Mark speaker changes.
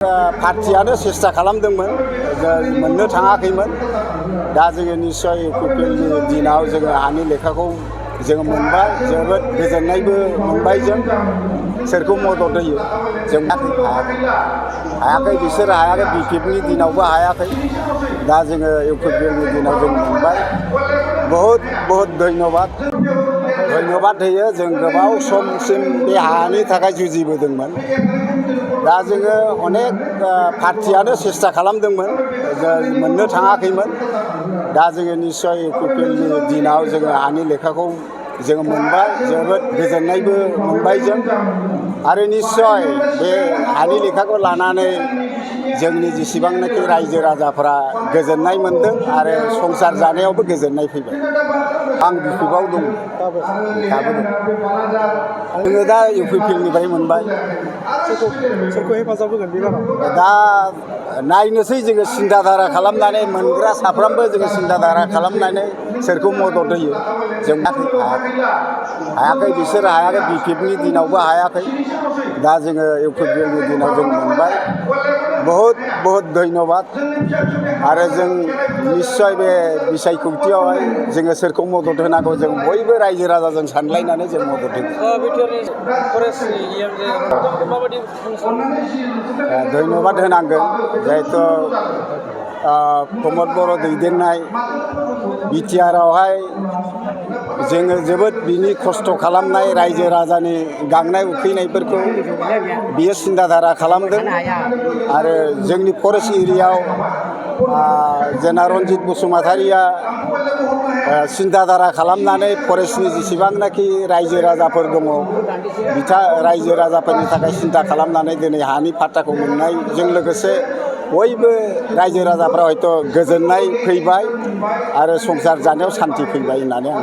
Speaker 1: पार्टियानो सेस्था खालामदोंमोन मोननो थाङाखैमोन। दा जोङो निश्चय इउपिपिएलनि दिनाव जोङो हानि लेखाखौ जोङो मोनबाय, जोबोद गोजोननायबो मोनबाय। जों सोरखौ मदद होयो जों हायाखै, बिसोर हायाखै, बिपिएफनि दिनावबो हायाखै। दा जोङो इउपिपिएलनि दिनाव जों मोनबाय। बहुत बहुत धन्यबाद होयो। जों गोबाव समसिम बे हानि थाखाय जुजिबोदोंमोन। दा जोङो अनेक पार्टियानो सेस्था खालामदोंमोन मोननो थाङाखैमोन। दा जोङो निश्चय इउपिपिएलनि दिनाव जोङो हानि लेखाखौ जोङो मोनबाय, जोबोद गोजोननायबो मोनबाय। जों आरो निश्चय बे हानि लेखाखौ लानानै जोंनि जेसेबांनाखि रायजो राजाफ्रा गोजोननाय मोनदों आरो संसार जानायावबो गोजोननाय फैबाय। आं बिपिएफआव दं, दाबो दं। जोङो दा इउपिपिएलनिफ्राय मोनबाय।
Speaker 2: सोरखौ हेफाजाब होगोन बेबाराव?
Speaker 1: दा नायनोसै जोङो सिन्था धारा खालामनानै, मोनग्रा साफ्रोमबो जोङो सिन्था धारा खालामनानै सोरखौ मदद होयो। जों हायाखै, बिसोर हायाखै, बिपिएफनि दिनावबो हायाखै। दा जोङो इउपिपिएलनि दिनाव जों मोनबाय। बहुत बहुत धन्यबाद। आरो जों निश्चय बे बिसायख'थियावहाय जोङो सोरखौ मदद होनांगौ, जों बयबो रायजो राजाजों सानलायनानै जों मदद होगोन। धन्यबाद होनांगोन, जिहेथु प्रमद बर' दैदेननाय बिटिआरआवहाय जोङो जोबोद बिनि खस्थ' खालामनाय रायजो राजानि गांनाय उखैनायफोरखौ बियो सिन्था धारा खालामदों। आरो जोंनि फरेस्ट एरियायाव जेना रन्जित बसुमतारिया सिन्था धारा खालामनानै फरेस्टनि जेसेबांनाखि रायजो राजाफोर दङ, रायजो राजाफोरनि थाखाय सिन्था खालामनानै दिनै हानि पाट्टाखौ मोननायजों लोगोसे बयबो रायजो राजाफ्रा हयथ' गोजोननाय फैबाय आरो संसार जानायाव सान्थि फैबाय होननानै आं